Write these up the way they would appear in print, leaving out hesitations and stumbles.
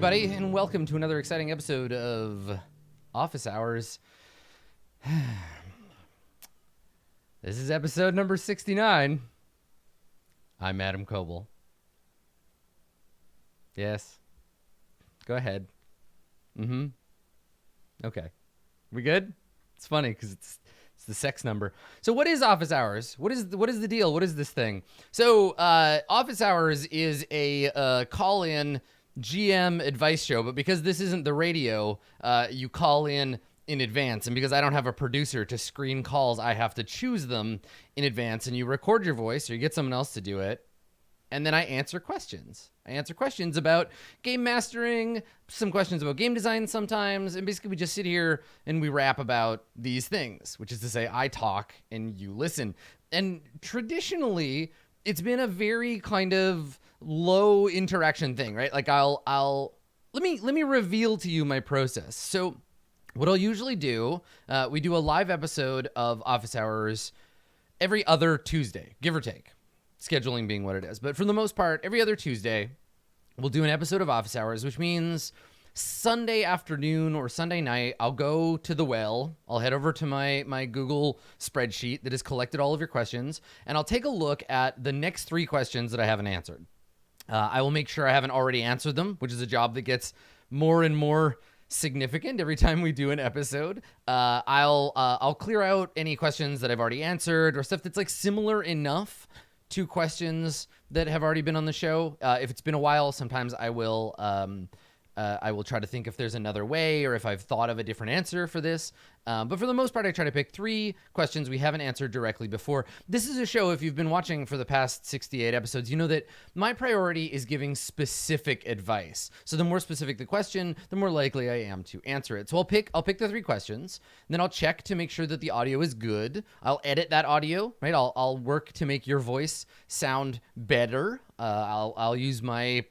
everybody, and welcome to another exciting episode of Office Hours. This is episode number 69. I'm Adam Coble. Yes. Go ahead. Okay. We good? It's funny because it's the sex number. So what is Office Hours? What is the deal? What is this thing? So Office Hours is a call-in GM advice show, but because this isn't the radio, you call in advance, and because I don't have a producer to screen calls, I have to choose them in advance, and you record your voice or you get someone else to do it, and then I answer questions. I answer questions about game mastering, some questions about game design sometimes, and basically we just sit here and we rap about these things, which is to say I talk and you listen. And traditionally, it's been a very kind of low interaction thing, right? Like let me reveal to you my process. So what I'll usually do, we do a live episode of Office Hours every other Tuesday, give or take, scheduling being what it is. But for the most part, every other Tuesday, we'll do an episode of Office Hours, which means Sunday afternoon or Sunday night, I'll go to the well. I'll head over to my Google spreadsheet that has collected all of your questions, and I'll take a look at the next 3 questions that I haven't answered. I will make sure I haven't already answered them, which is a job that gets more and more significant every time we do an episode. I'll clear out any questions that I've already answered or stuff that's like similar enough to questions that have already been on the show. If it's been a while, sometimes I will try to think if there's another way or if I've thought of a different answer for this. But for the most part, I try to pick 3 questions we haven't answered directly before. This is a show, if you've been watching for the past 68 episodes, you know that my priority is giving specific advice. So the more specific the question, the more likely I am to answer it. So I'll pick the 3 questions, and then I'll check to make sure that the audio is good. I'll edit that audio, right? I'll work to make your voice sound better. I'll use my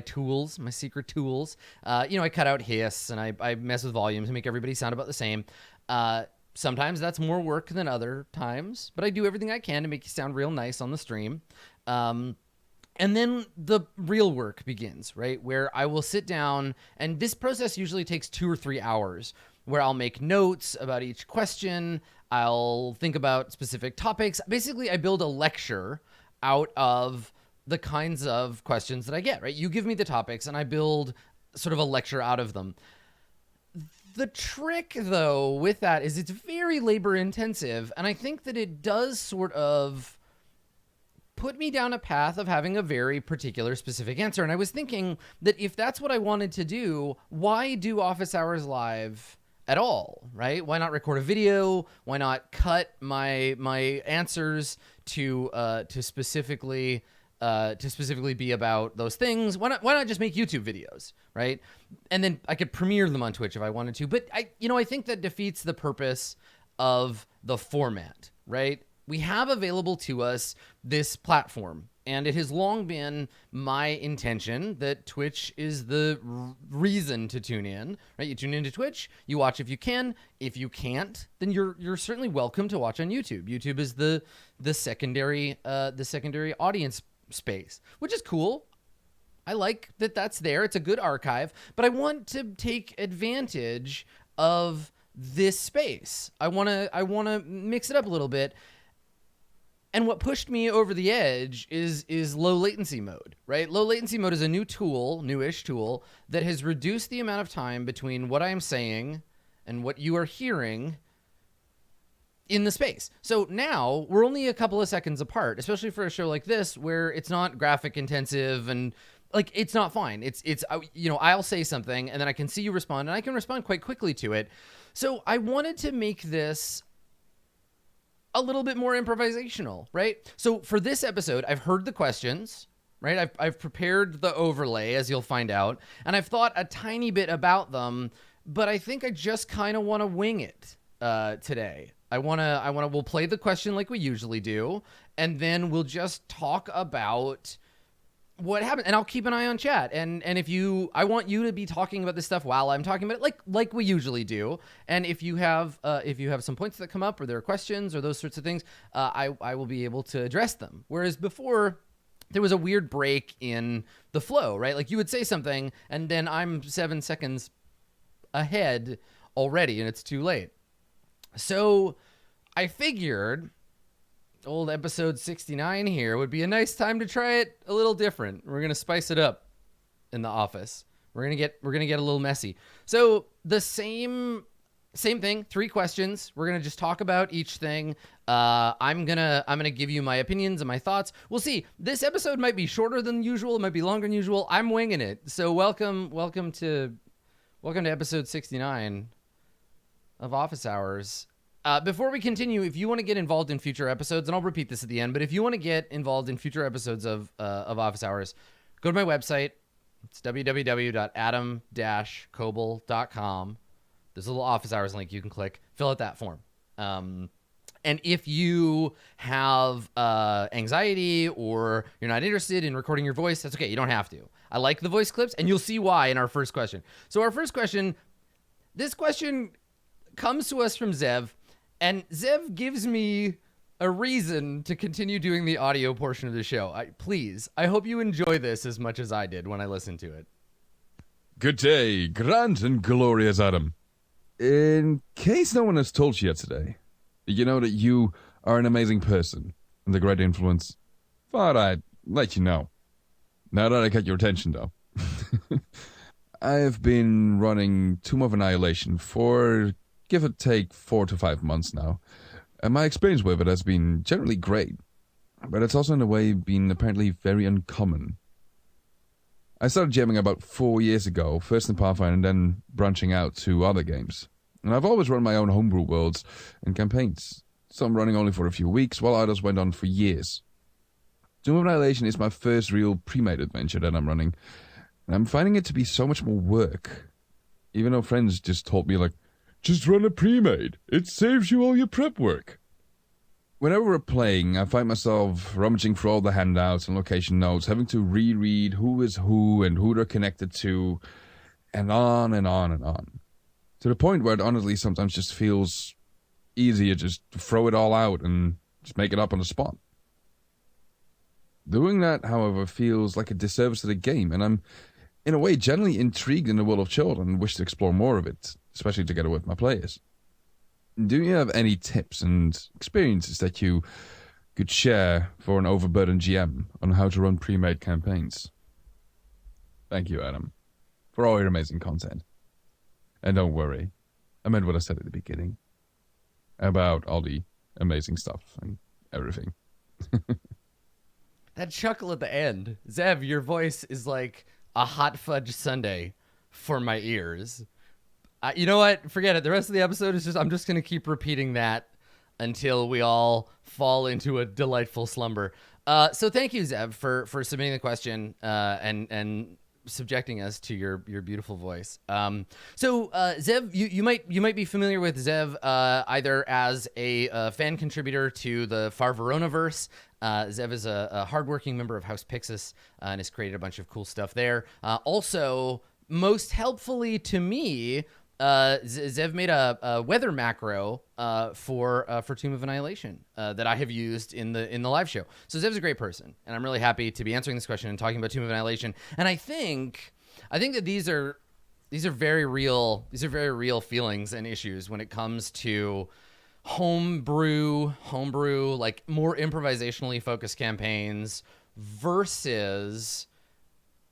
tools, my secret tools. I cut out hiss and I mess with volumes and make everybody sound about the same. Sometimes that's more work than other times, but I do everything I can to make you sound real nice on the stream. And then the real work begins, right? Where I will sit down, and this process usually takes 2 or 3 hours, where I'll make notes about each question. I'll think about specific topics. Basically, I build a lecture out of the kinds of questions that I get, right? You give me the topics and I build sort of a lecture out of them. The trick, though, with that is it's very labor intensive, and I think that it does sort of put me down a path of having a very particular specific answer. And I was thinking that if that's what I wanted to do, why do Office Hours Live at all, right? Why not record a video? Why not cut my answers to specifically be about those things? Why not just make YouTube videos, right? And then I could premiere them on Twitch if I wanted to. But I think that defeats the purpose of the format, right? We have available to us this platform, and it has long been my intention that Twitch is the reason to tune in, right? You tune into Twitch, you watch if you can. If you can't, then you're certainly welcome to watch on YouTube. YouTube is the secondary audience space, which is cool. I like that that's there. It's a good archive, but I want to take advantage of this space. I want to mix it up a little bit. And what pushed me over the edge is low latency mode, right? Low latency mode is a newish tool that has reduced the amount of time between what I am saying and what you are hearing in the space. So now we're only a couple of seconds apart, especially for a show like this where it's not graphic intensive and like it's not fine. It's I'll say something and then I can see you respond and I can respond quite quickly to it. So I wanted to make this a little bit more improvisational, right? So for this episode, I've heard the questions, right? I've prepared the overlay, as you'll find out, and I've thought a tiny bit about them, but I think I just kind of want to wing it today. We'll play the question like we usually do, and then we'll just talk about what happened, and I'll keep an eye on chat. And I want you to be talking about this stuff while I'm talking about it, like we usually do. And if you have some points that come up, or there are questions or those sorts of things, I will be able to address them. Whereas before, there was a weird break in the flow, right? Like you would say something and then I'm 7 seconds ahead already and it's too late. So I figured old episode 69 here would be a nice time to try it a little different. We're going to spice it up in the office. We're going to get a little messy. So the same thing, 3 questions. We're going to just talk about each thing. I'm going to give you my opinions and my thoughts. We'll see. This episode might be shorter than usual. It might be longer than usual. I'm winging it. So welcome to episode 69 of Office Hours. Before we continue, if you want to get involved in future episodes, and I'll repeat this at the end, but if you want to get involved in future episodes of Office Hours, go to my website. It's www.adam-coble.com. There's a little Office Hours link you can click. Fill out that form. And if you have anxiety or you're not interested in recording your voice, that's okay. You don't have to. I like the voice clips, and you'll see why in our first question. So our first question, this question comes to us from Zev, and Zev gives me a reason to continue doing the audio portion of the show. I hope you enjoy this as much as I did when I listened to it. Good day, grand and glorious Adam. In case no one has told you yet today, you know that you are an amazing person and a great influence. Thought I'd let you know. Now that I got your attention, though. I have been running Tomb of Annihilation for, give or take, 4 to 5 months now. And my experience with it has been generally great. But it's also in a way been apparently very uncommon. I started GMing about 4 years ago, first in Pathfinder and then branching out to other games. And I've always run my own homebrew worlds and campaigns, some running only for a few weeks, while others went on for years. Tomb of Annihilation is my first real pre-made adventure that I'm running, and I'm finding it to be so much more work. Even though friends just told me, like, just run a pre-made, it saves you all your prep work. Whenever we're playing, I find myself rummaging through all the handouts and location notes, having to reread who is who and who they're connected to, and on and on and on. To the point where it honestly sometimes just feels easier just to throw it all out and just make it up on the spot. Doing that, however, feels like a disservice to the game, and I'm, in a way, generally intrigued in the world of children and wish to explore more of it, especially together with my players. Do you have any tips and experiences that you could share for an overburdened GM on how to run pre-made campaigns? Thank you, Adam, for all your amazing content. And don't worry, I meant what I said at the beginning about all the amazing stuff and everything. That chuckle at the end. Zev, your voice is like a hot fudge sundae for my ears. You know what? Forget it. The rest of the episode is I'm just going to keep repeating that until we all fall into a delightful slumber. So thank you, Zev, for submitting the question and subjecting us to your beautiful voice. So Zev, you might be familiar with Zev either as a fan contributor to the Far Verona-verse. Zev is a hardworking member of House Pixis and has created a bunch of cool stuff there. Also, most helpfully to me, Zev made a weather macro for Tomb of Annihilation that I have used in the live show. So Zev's a great person, and I'm really happy to be answering this question and talking about Tomb of Annihilation. And I think that these are very real. These are very real feelings and issues when it comes to homebrew, like more improvisationally focused campaigns versus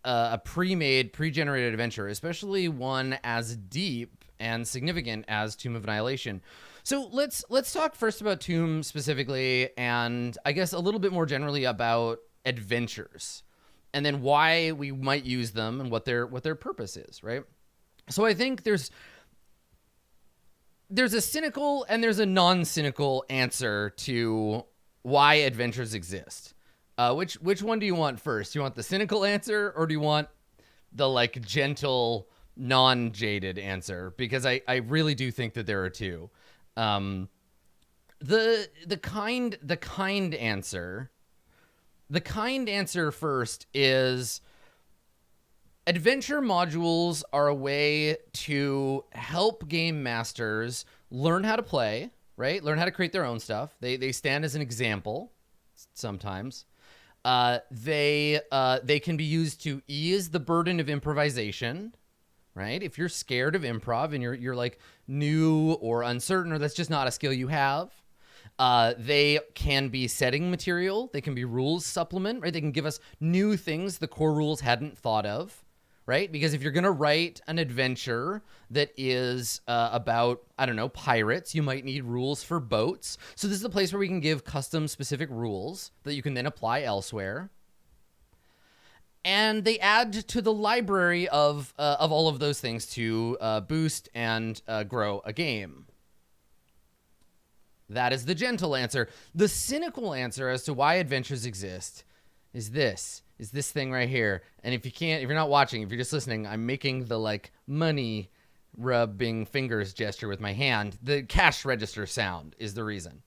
a pre-generated adventure, especially one as deep and significant as Tomb of Annihilation. So let's talk first about Tomb specifically, and I guess a little bit more generally about adventures, and then why we might use them and what their purpose is, right? So I think there's a cynical and there's a non-cynical answer to why adventures exist. Which one do you want first? Do you want the cynical answer, or do you want the like gentle, non-jaded answer? Because I really do think that there are two. The kind answer. The kind answer first is adventure modules are a way to help game masters learn how to play, right? Learn how to create their own stuff. They stand as an example sometimes. They can be used to ease the burden of improvisation, right? If you're scared of improv and you're like new or uncertain, or that's just not a skill you have. They can be setting material. They can be rules supplement, right? They can give us new things the core rules hadn't thought of, right? Because if you're going to write an adventure that is about, I don't know, pirates, you might need rules for boats. So this is a place where we can give custom specific rules that you can then apply elsewhere. And they add to the library of all of those things to boost and grow a game. That is the gentle answer. The cynical answer as to why adventures exist is this thing right here. And if you're not watching, if you're just listening, I'm making the like money rubbing fingers gesture with my hand. The cash register sound is the reason.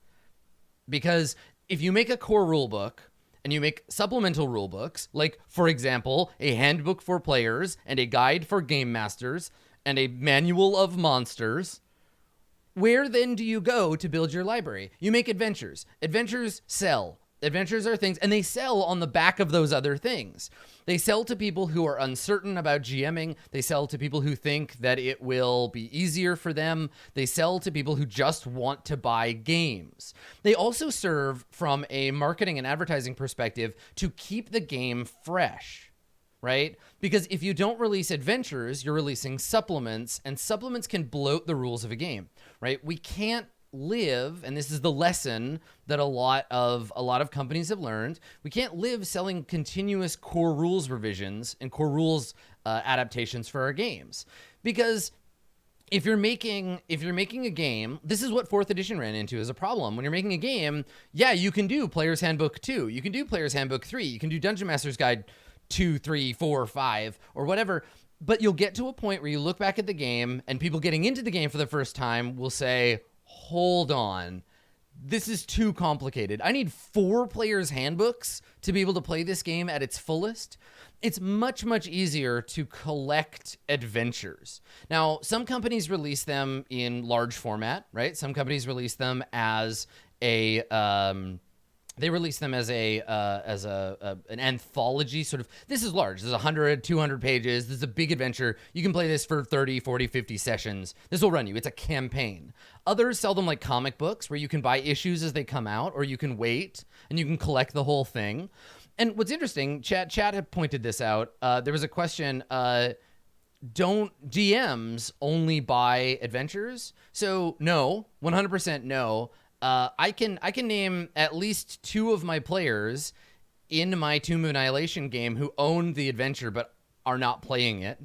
Because if you make a core rule book and you make supplemental rule books, like for example, a handbook for players and a guide for game masters and a manual of monsters, where then do you go to build your library? You make adventures. Adventures sell. Adventures are things, and they sell on the back of those other things. They sell to people who are uncertain about GMing. They sell to people who think that it will be easier for them. They sell to people who just want to buy games. They also serve from a marketing and advertising perspective to keep the game fresh, right? Because if you don't release adventures, you're releasing supplements, and supplements can bloat the rules of a game, right? We can't live, and this is the lesson that a lot of companies have learned. We can't live selling continuous core rules revisions and core rules adaptations for our games, because if you're making a game, this is what 4th edition ran into as a problem. When you're making a game, yeah, you can do Player's Handbook 2, you can do Player's Handbook 3, you can do Dungeon Master's Guide 2, 3, 4, 5, or whatever. But you'll get to a point where you look back at the game and people getting into the game for the first time will say, hold on, this is too complicated. I need 4 players' handbooks to be able to play this game at its fullest. It's much, much easier to collect adventures. Now, some companies release them in large format, right? Some companies release them as a they release them as an anthology sort of. This is large. This is 100, 200 pages. This is a big adventure. You can play this for 30, 40, 50 sessions. This will run you. It's a campaign. Others sell them like comic books where you can buy issues as they come out, or you can wait and you can collect the whole thing. And what's interesting, Chad had pointed this out. There was a question, don't DMs only buy adventures? So no, 100% no. I can name at least 2 of my players in my Tomb of Annihilation game who own the adventure but are not playing it.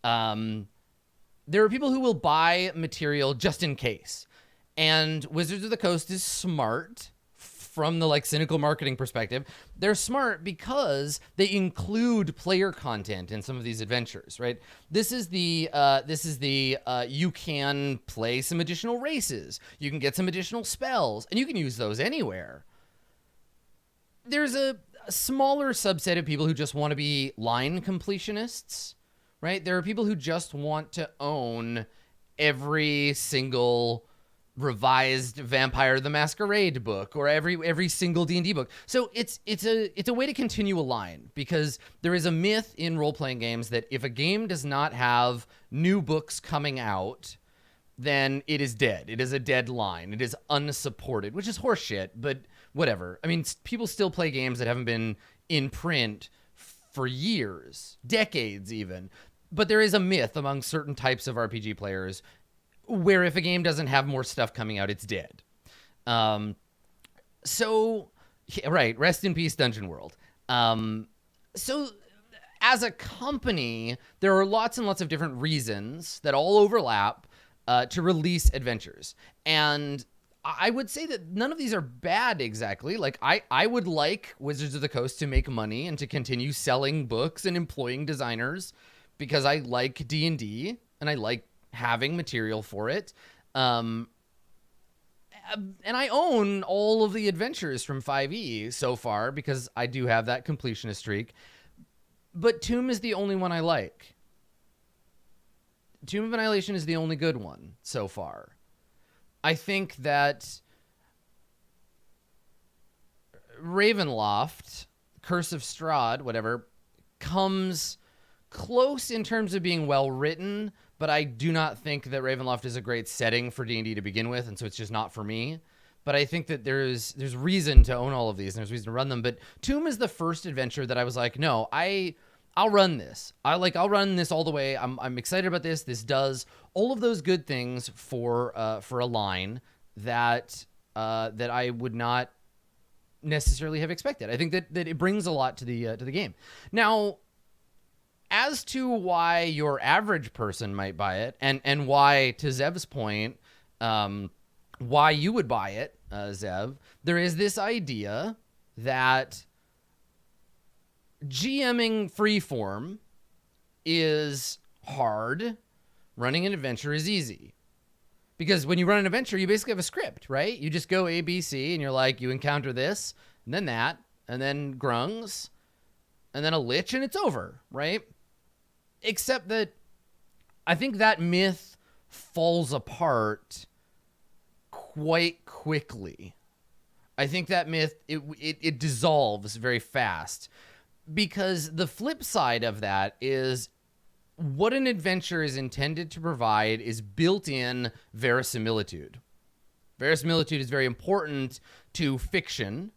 There are people who will buy material just in case. And Wizards of the Coast is smart from the like cynical marketing perspective. They're smart because they include player content in some of these adventures, right? This is the you can play some additional races, you can get some additional spells, and you can use those anywhere. There's a smaller subset of people who just want to be line completionists, right? There are people who just want to own every single revised Vampire the Masquerade book or every single D&D book. So it's a way to continue a line, because there is a myth in role-playing games that if a game does not have new books coming out, then it is dead. It is a dead line. It is unsupported, which is horseshit, but whatever. I mean, people still play games that haven't been in print for years, decades even. But there is a myth among certain types of RPG players where if a game doesn't have more stuff coming out, it's dead. So, yeah, right, rest in peace, Dungeon World. So, as a company, there are lots and lots of different reasons that all overlap to release adventures. And I would say that none of these are bad exactly. Like, I would like Wizards of the Coast to make money and to continue selling books and employing designers, because I like D&D and I like having material for it. And I own all of the adventures from 5e so far because I do have that completionist streak. But Tomb is the only one I like. Tomb of Annihilation is the only good one so far. I think that Ravenloft Curse of Strahd, whatever, comes close in terms of being well written, but I do not think that Ravenloft is a great setting for D&D to begin with, and so it's just not for me. But I think that there's reason to own all of these, and there's reason to run them. But Tomb is the first adventure that I was like, no, I'll run this. I'll run this all the way. I'm excited about this. This does all of those good things for a line that I would not necessarily have expected. I think that it brings a lot to the game. Now, as to why your average person might buy it, and why, to Zev's point, why you would buy it, Zev, there is this idea that GMing freeform is hard, running an adventure is easy. Because when you run an adventure, you basically have a script, right? You just go A, B, C, and you're like, you encounter this, and then that, and then grungs, and then a lich, and it's over, right? Except that I think that myth falls apart quite quickly. I think that myth, it dissolves very fast. Because the flip side of that is what an adventure is intended to provide is built-in verisimilitude. Verisimilitude is very important to fiction.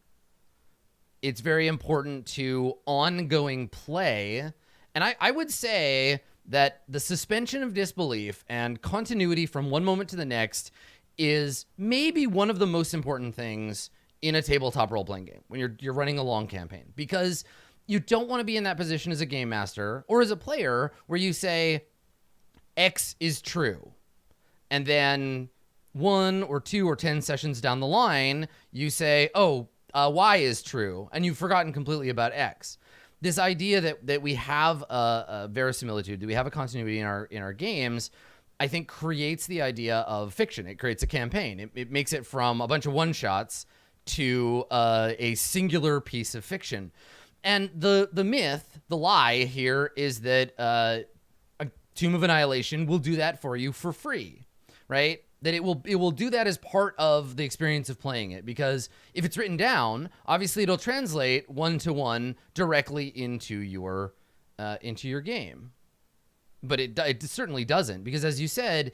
It's very important to ongoing play. And I would say that the suspension of disbelief and continuity from one moment to the next is maybe one of the most important things in a tabletop role-playing game when you're running a long campaign. Because you don't want to be in that position as a game master or as a player where you say X is true. And then 1 or 2 or 10 sessions down the line, you say, Y is true. And you've forgotten completely about X. This idea that we have a verisimilitude, that we have a continuity in our games, I think creates the idea of fiction. It creates a campaign. It makes it from a bunch of one-shots to a singular piece of fiction. And the myth, the lie here is that a Tomb of Annihilation will do that for you for free, right? That it will do that as part of the experience of playing it. Because if it's written down, obviously it'll translate one-to-one directly into your game. But it certainly doesn't, because as you said,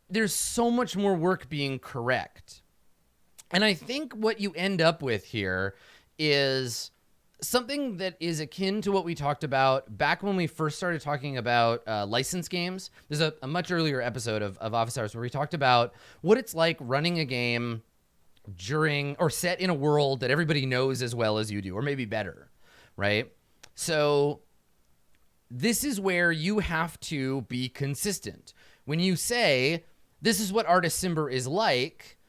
there's so much more work being correct. And I think what you end up with here is something that is akin to what we talked about back when we first started talking about licensed games. There's a much earlier episode of Office Hours where we talked about what it's like running a game during or set in a world that everybody knows as well as you do, or maybe better, right? So this is where you have to be consistent. When you say, this is what Artis Cimber is like,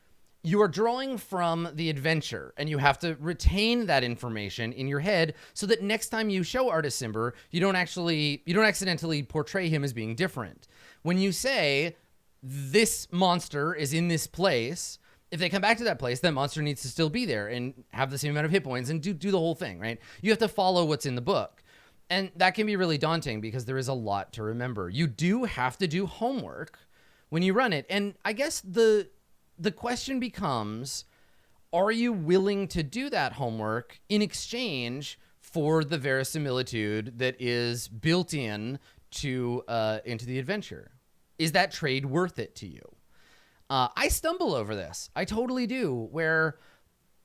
you are drawing from the adventure, and you have to retain that information in your head so that next time you show Artis Cimber, you don't accidentally portray him as being different. When you say, this monster is in this place, if they come back to that place, that monster needs to still be there and have the same amount of hit points and do the whole thing, right? You have to follow what's in the book. And that can be really daunting because there is a lot to remember. You do have to do homework when you run it. And I guess the question becomes, are you willing to do that homework in exchange for the verisimilitude that is built in to into the adventure? Is that trade worth it to you? I stumble over this. I totally do, where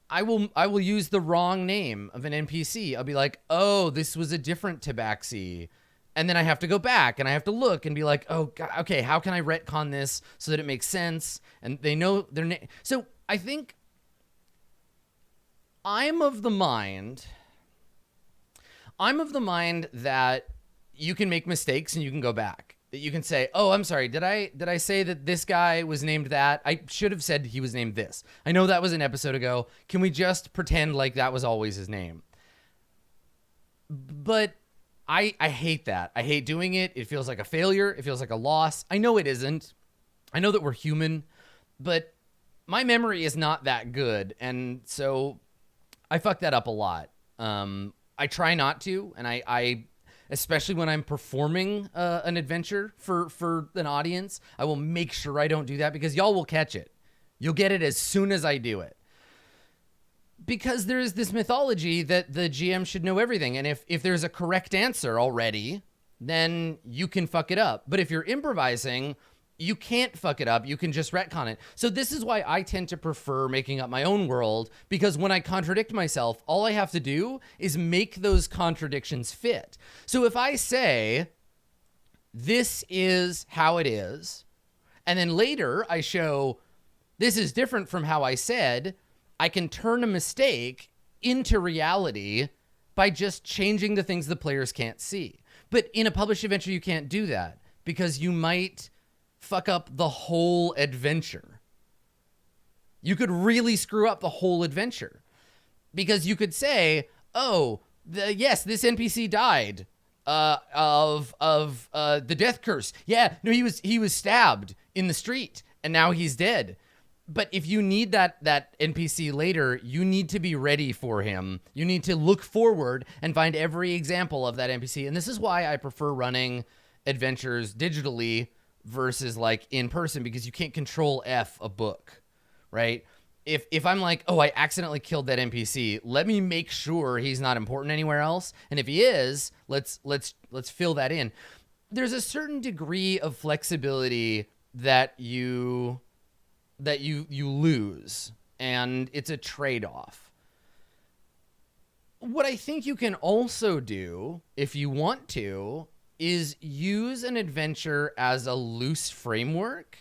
I will use the wrong name of an NPC. I'll be like, oh, this was a different Tabaxi. And then I have to go back and I have to look and be like, oh, God, okay, how can I retcon this so that it makes sense? And they know their name. So I think I'm of the mind that you can make mistakes and you can go back. That you can say, oh, I'm sorry, did I say that this guy was named that? I should have said he was named this. I know that was an episode ago. Can we just pretend like that was always his name? But I hate that. I hate doing it. It feels like a failure. It feels like a loss. I know it isn't. I know that we're human, but my memory is not that good. And so I fuck that up a lot. I try not to, and I especially when I'm performing an adventure for an audience, I will make sure I don't do that because y'all will catch it. You'll get it as soon as I do it. Because there is this mythology that the GM should know everything. And if there's a correct answer already, then you can fuck it up. But if you're improvising, you can't fuck it up. You can just retcon it. So this is why I tend to prefer making up my own world, because when I contradict myself, all I have to do is make those contradictions fit. So if I say, this is how it is, and then later I show, this is different from how I said, I can turn a mistake into reality by just changing the things the players can't see. But in a published adventure, you can't do that because you might fuck up the whole adventure. You could really screw up the whole adventure because you could say, oh, yes, this NPC died of the death curse. Yeah, no, he was stabbed in the street and now he's dead. But if you need that NPC later, you need to be ready for him. You need to look forward and find every example of that NPC. And this is why I prefer running adventures digitally versus like in person, because you can't control F a book, right? If I'm like, oh, I accidentally killed that NPC, let me make sure he's not important anywhere else. And if he is, let's fill that in. There's a certain degree of flexibility that you lose, and it's a trade-off. What I think you can also do, if you want to, is use an adventure as a loose framework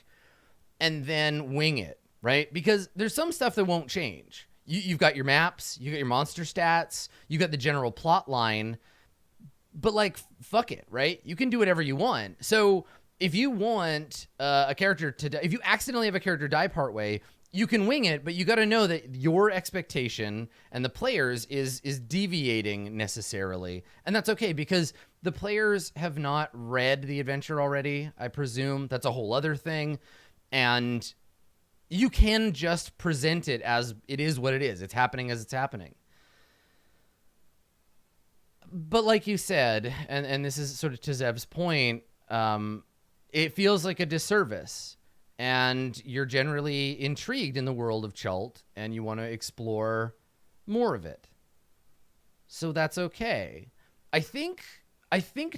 and then wing it, right? Because there's some stuff that won't change. You've got your maps, you got your monster stats, you got the general plot line, but like, fuck it, right? You can do whatever you want. So if you want a character to die, if you accidentally have a character die partway, you can wing it, but you got to know that your expectation and the players is deviating necessarily. And that's okay, because the players have not read the adventure already, I presume. That's a whole other thing. And you can just present it as it is what it is. It's happening as it's happening. But like you said, and this is sort of to Zev's point, it feels like a disservice, and you're generally intrigued in the world of Chult and you want to explore more of it. So that's okay. I think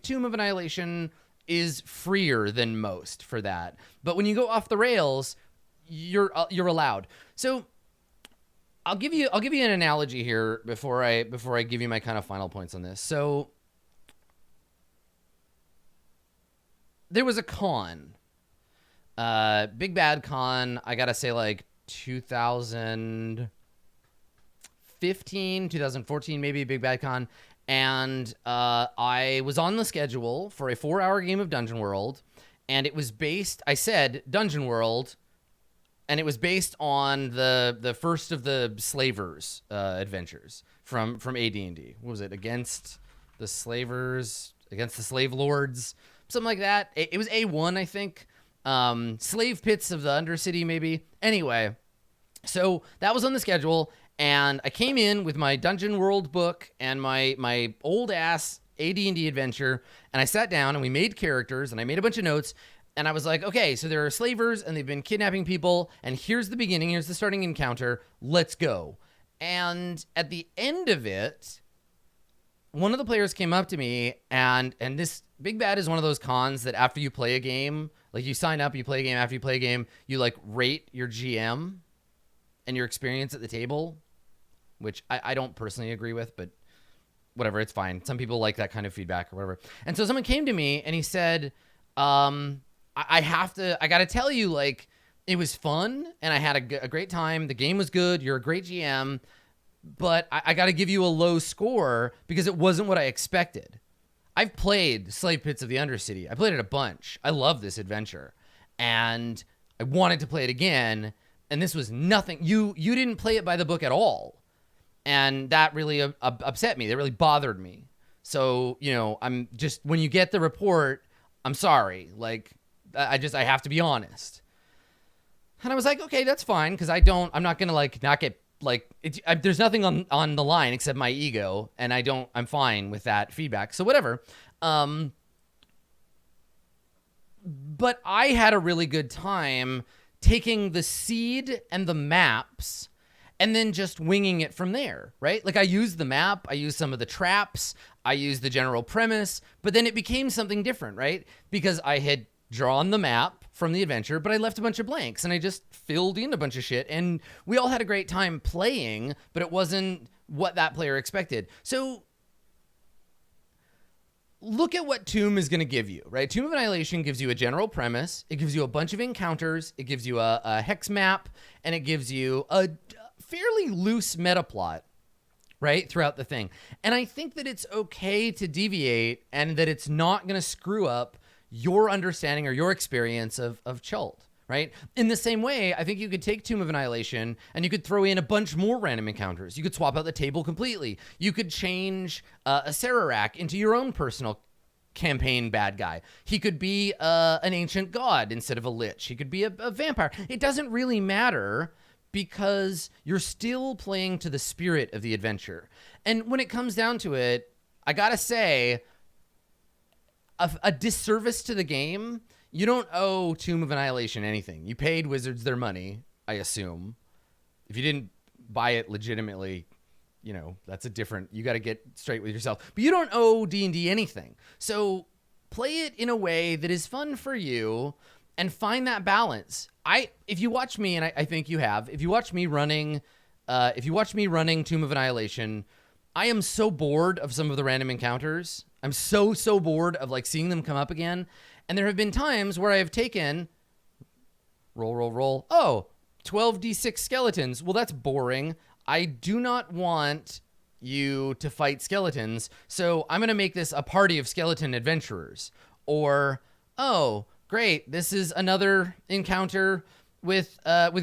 Tomb of Annihilation is freer than most for that. But when you go off the rails, you're allowed. So I'll give you an analogy here before I give you my kind of final points on this. So there was a con, Big Bad Con, I gotta say, like 2015, 2014, maybe, Big Bad Con. And I was on the schedule for a 4-hour game of Dungeon World, and it was based, I said Dungeon World, and it was based on the first of the Slavers adventures from AD&D. What was it? Against the Slavers, against the Slave Lords, something like that. It was A1, I think. Slave Pits of the Undercity, maybe. Anyway, so that was on the schedule, and I came in with my Dungeon World book and my old-ass AD&D adventure, and I sat down, and we made characters, and I made a bunch of notes, and I was like, okay, so there are slavers, and they've been kidnapping people, and here's the beginning, here's the starting encounter, let's go. And at the end of it, one of the players came up to me, and this Big Bad is one of those cons that after you play a game, like you sign up, you play a game, after you play a game, you like rate your GM and your experience at the table, which I don't personally agree with, but whatever, it's fine. Some people like that kind of feedback or whatever. And so someone came to me and he said, I got to tell you, like, it was fun and I had a great time. The game was good. You're a great GM, but I got to give you a low score because it wasn't what I expected. I've played Slave Pits of the Undercity. I played it a bunch. I love this adventure, and I wanted to play it again. And this was nothing. You didn't play it by the book at all, and that really upset me. That really bothered me. So I'm just, when you get the report, I'm sorry. Like I have to be honest. And I was like, okay, that's fine, because I'm not gonna like not get. Like, there's nothing on the line except my ego, and I'm fine with that feedback. So whatever. But I had a really good time taking the seed and the maps and then just winging it from there, right? Like I used the map, I used some of the traps, I used the general premise, but then it became something different, right? Because I had drawn the map from the adventure, but I left a bunch of blanks and I just filled in a bunch of shit, and we all had a great time playing, but it wasn't what that player expected. So look at what Tomb is going to give you, right? Tomb of Annihilation gives you a general premise. It gives you a bunch of encounters. It gives you a hex map, and it gives you a fairly loose meta plot, right, throughout the thing. And I think that it's okay to deviate and that it's not going to screw up your understanding or your experience of Chult, right? In the same way, I think you could take Tomb of Annihilation and you could throw in a bunch more random encounters. You could swap out the table completely. You could change a Sararak into your own personal campaign bad guy. He could be an ancient god instead of a lich. He could be a vampire. It doesn't really matter because you're still playing to the spirit of the adventure. And when it comes down to it, I gotta say, a disservice to the game. You don't owe Tomb of Annihilation anything. You paid Wizards their money, I assume. If you didn't buy it legitimately, you know, that's a different, you got to get straight with yourself. But you don't owe D&D anything. So play it in a way that is fun for you and find that balance. If you watch me, and I think you have, if you watch me running Tomb of Annihilation, I am so bored of some of the random encounters. I'm so bored of like seeing them come up again. And there have been times where I have taken roll. Oh, 12d6 skeletons. Well, that's boring. I do not want you to fight skeletons, so I'm going to make this a party of skeleton adventurers. Or, oh, great, this is another encounter with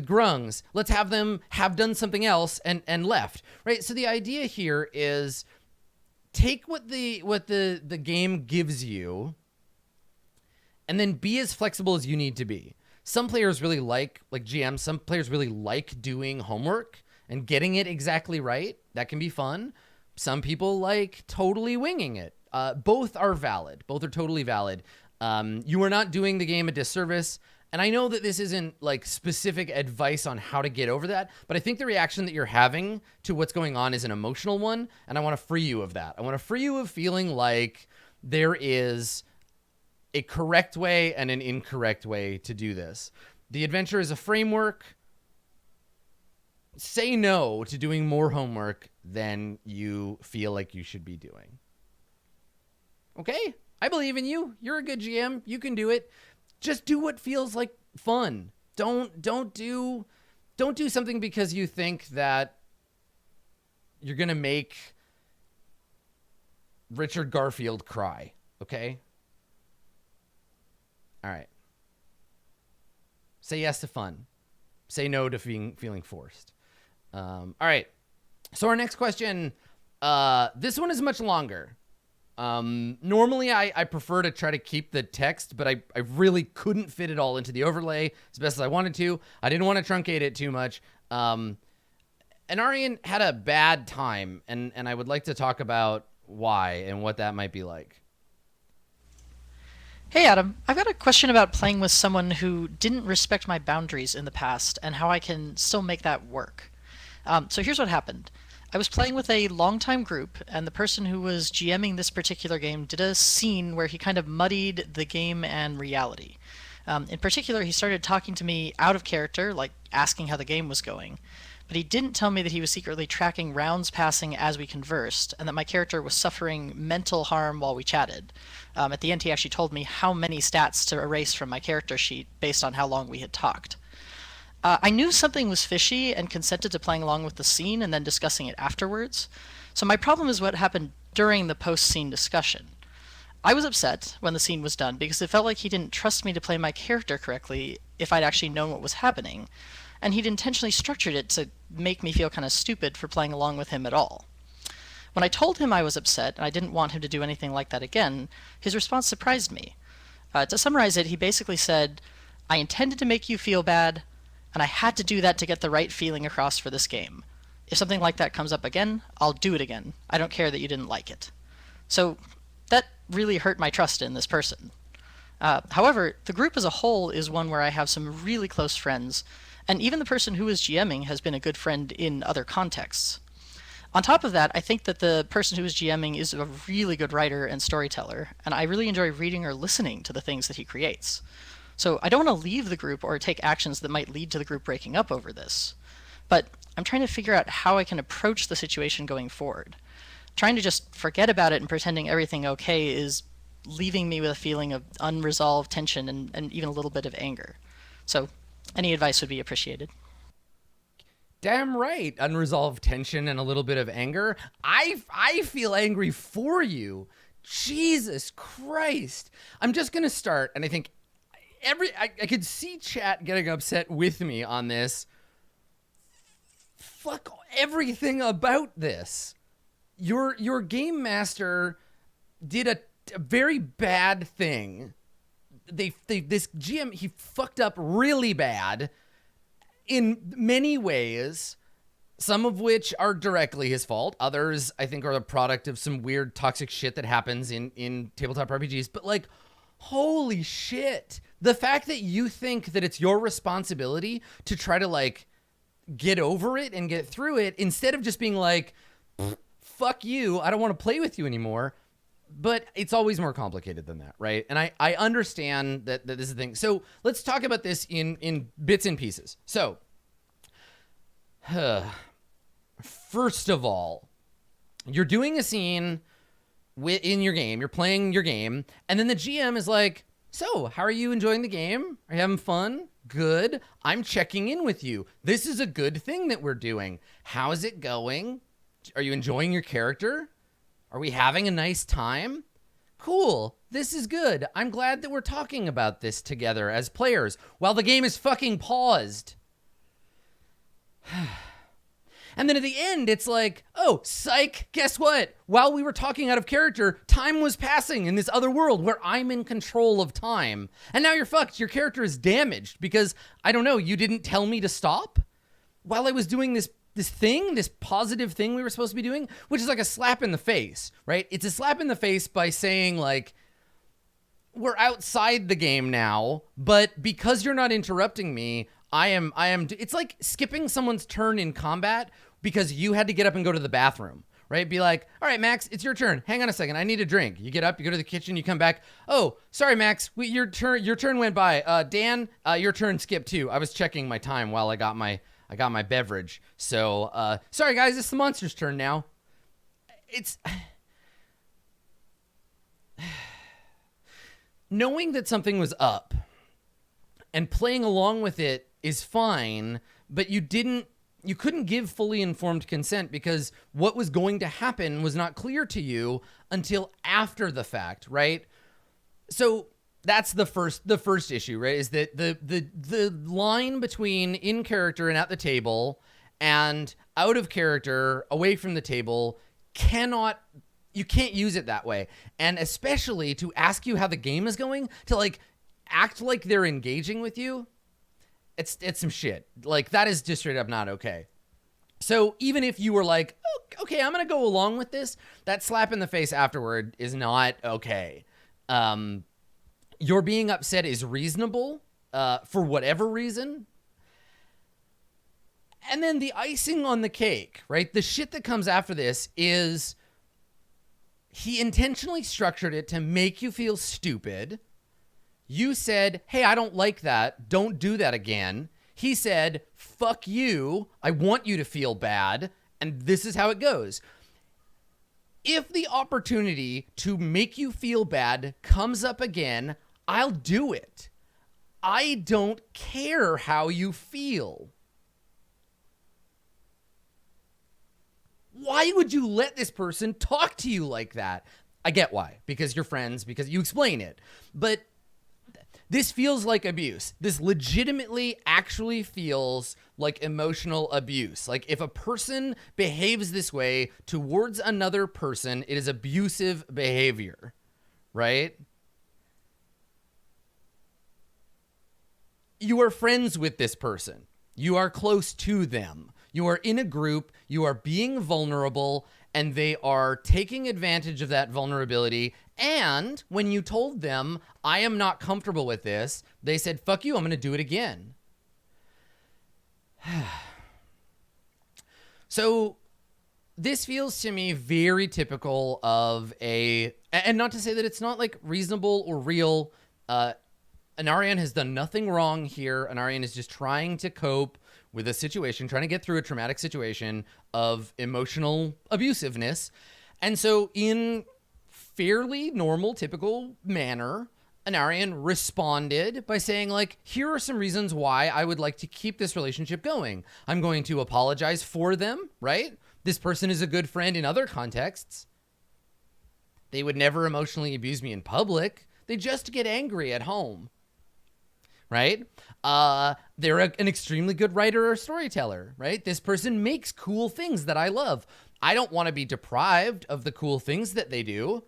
grungs. Let's have them have done something else and left, right? So the idea here is take what the game gives you and then be as flexible as you need to be. Some players really like GM, some players really like doing homework and getting it exactly right. That can be fun. Some people like totally winging it. Both are valid. Both are totally valid. You are not doing the game a disservice. And I know that this isn't like specific advice on how to get over that, but I think the reaction that you're having to what's going on is an emotional one. And I want to free you of that. I want to free you of feeling like there is a correct way and an incorrect way to do this. The adventure is a framework. Say no to doing more homework than you feel like you should be doing. Okay? I believe in you. You're a good GM. You can do it. Just do what feels like fun. Don't do something because you think that you're going to make Richard Garfield cry, okay? All right. Say yes to fun. Say no to feeling forced. All right. So our next question, this one is much longer. Normally I prefer to try to keep the text, but I really couldn't fit it all into the overlay as best as I wanted to. I didn't want to truncate it too much. And Arian had a bad time, and I would like to talk about why and what that might be like. Hey Adam, I've got a question about playing with someone who didn't respect my boundaries in the past and how I can still make that work. So here's what happened. I was playing with a longtime group, and the person who was GMing this particular game did a scene where he kind of muddied the game and reality. In particular, he started talking to me out of character, like asking how the game was going. But he didn't tell me that he was secretly tracking rounds passing as we conversed, and that my character was suffering mental harm while we chatted. At the end, he actually told me how many stats to erase from my character sheet based on how long we had talked. I knew something was fishy and consented to playing along with the scene and then discussing it afterwards. So my problem is what happened during the post-scene discussion. I was upset when the scene was done because it felt like he didn't trust me to play my character correctly if I'd actually known what was happening, and he'd intentionally structured it to make me feel kind of stupid for playing along with him at all. When I told him I was upset and I didn't want him to do anything like that again, his response surprised me. To summarize it, he basically said, "I intended to make you feel bad, and I had to do that to get the right feeling across for this game. If something like that comes up again, I'll do it again. I don't care that you didn't like it." So that really hurt my trust in this person. However, the group as a whole is one where I have some really close friends, And even the person who is GMing has been a good friend in other contexts. On top of that, I think that the person who is GMing is a really good writer and storyteller, and I really enjoy reading or listening to the things that he creates. So I don't want to leave the group or take actions that might lead to the group breaking up over this. But I'm trying to figure out how I can approach the situation going forward. Trying to just forget about it and pretending everything okay is leaving me with a feeling of unresolved tension and even a little bit of anger. So any advice would be appreciated. Damn right. Unresolved tension and a little bit of anger. I feel angry for you. Jesus Christ. I'm just going to start, and I think I could see chat getting upset with me on this. Fuck everything about this. Your game master did a very bad thing. This GM, he fucked up really bad in many ways, some of which are directly his fault. Others, I think, are the product of some weird toxic shit that happens in tabletop RPGs. But like, holy shit. The fact that you think that it's your responsibility to try to like get over it and get through it instead of just being like, fuck you, I don't want to play with you anymore. But it's always more complicated than that, right? And I understand that this is the thing. So let's talk about this in bits and pieces. So, first of all, you're doing a scene in your game. You're playing your game. And then the GM is like, so how are you enjoying the game? Are you having fun? Good. I'm checking in with you. This is a good thing that we're doing. How's it going? Are you enjoying your character? Are we having a nice time? Cool. This is good. I'm glad that we're talking about this together as players while the game is fucking paused. And then at the end, it's like, oh, psych, guess what? While we were talking out of character, time was passing in this other world where I'm in control of time. And now you're fucked. Your character is damaged because, I don't know, you didn't tell me to stop while I was doing this thing, this positive thing we were supposed to be doing, which is like a slap in the face, right? It's a slap in the face by saying like, we're outside the game now, but because you're not interrupting me, it's like skipping someone's turn in combat because you had to get up and go to the bathroom, right? Be like, all right, Max, it's your turn. Hang on a second. I need a drink. You get up, you go to the kitchen, you come back. Oh, sorry, Max, your turn went by. Dan, your turn skipped too. I was checking my time while I got my beverage. So, sorry guys, it's the monster's turn now. It's knowing that something was up and playing along with it is fine, but you couldn't give fully informed consent because what was going to happen was not clear to you until after the fact, right? So that's the first issue, right? Is that the line between in character and at the table and out of character away from the table you can't use it that way. And especially to ask you how the game is going, to like act like they're engaging with you, it's some shit. Like that is just straight up not okay. So even if you were like, oh, okay, I'm going to go along with this, that slap in the face afterward is not okay. Your being upset is reasonable for whatever reason. And then the icing on the cake, right? The shit that comes after this is he intentionally structured it to make you feel stupid. You said, hey, I don't like that. Don't do that again. He said, fuck you. I want you to feel bad. And this is how it goes. If the opportunity to make you feel bad comes up again, I'll do it. I don't care how you feel. Why would you let this person talk to you like that? I get why. Because you're friends, because you explain it. But this feels like abuse. This legitimately actually feels like emotional abuse. Like if a person behaves this way towards another person, it is abusive behavior, right? You are friends with this person. You are close to them. You are in a group. You are being vulnerable, and they are taking advantage of that vulnerability. And when you told them, I am not comfortable with this, they said, fuck you, I'm going to do it again. So this feels to me very typical of and not to say that it's not like reasonable or real. Anarian has done nothing wrong here. Anarian is just trying to cope with a situation, trying to get through a traumatic situation of emotional abusiveness. And so in fairly normal, typical manner, Anarian responded by saying, like, here are some reasons why I would like to keep this relationship going. I'm going to apologize for them, right? This person is a good friend in other contexts. They would never emotionally abuse me in public. They just get angry at home, right? They're an extremely good writer or storyteller, right? This person makes cool things that I love. I don't want to be deprived of the cool things that they do.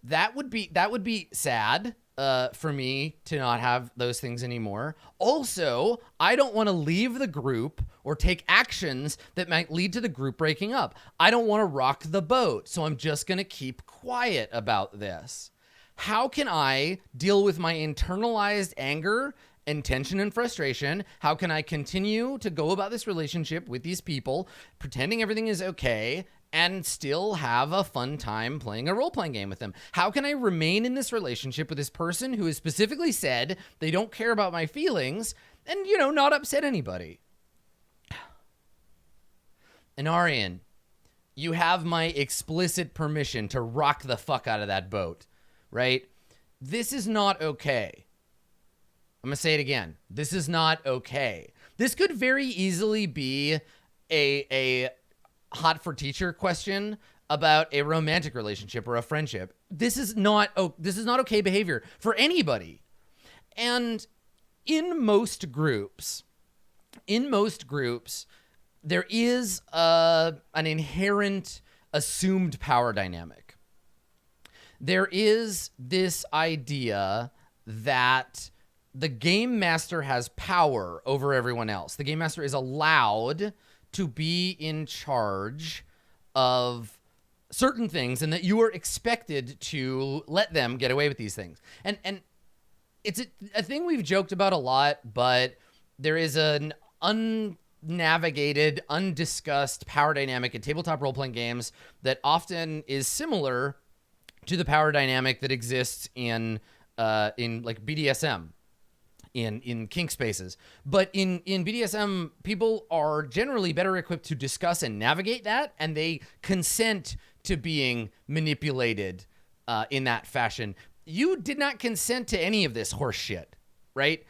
That would be sad for me to not have those things anymore. Also, I don't want to leave the group or take actions that might lead to the group breaking up. I don't want to rock the boat, so I'm just going to keep quiet about this. How can I deal with my internalized anger and tension and frustration? How can I continue to go about this relationship with these people, pretending everything is okay, and still have a fun time playing a role-playing game with them? How can I remain in this relationship with this person who has specifically said they don't care about my feelings and, not upset anybody? Anarian, you have my explicit permission to rock the fuck out of that boat, right? This is not okay. I'm going to say it again. This is not okay. This could very easily be a hot for teacher question about a romantic relationship or a friendship. This is not okay behavior for anybody. And in most groups, there is an inherent assumed power dynamic. There is this idea that the game master has power over everyone else. The game master is allowed to be in charge of certain things and that you are expected to let them get away with these things. And it's a thing we've joked about a lot, but there is an unnavigated, undiscussed power dynamic in tabletop role-playing games that often is similar to the power dynamic that exists in like BDSM. In kink spaces. But in BDSM, people are generally better equipped to discuss and navigate that, and they consent to being manipulated in that fashion. You did not consent to any of this horse shit, right?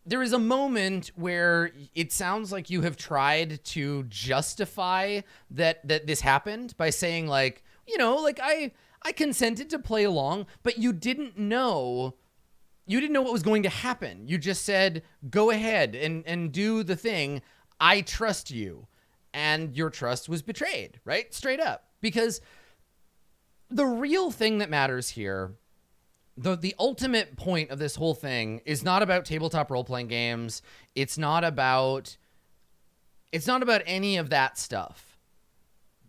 There is a moment where it sounds like you have tried to justify that this happened by saying, like, I consented to play along, but you didn't know what was going to happen. You just said, go ahead and do the thing. I trust you. And your trust was betrayed, right? Straight up. Because the real thing that matters here, the ultimate point of this whole thing is not about tabletop role-playing games. It's not about any of that stuff.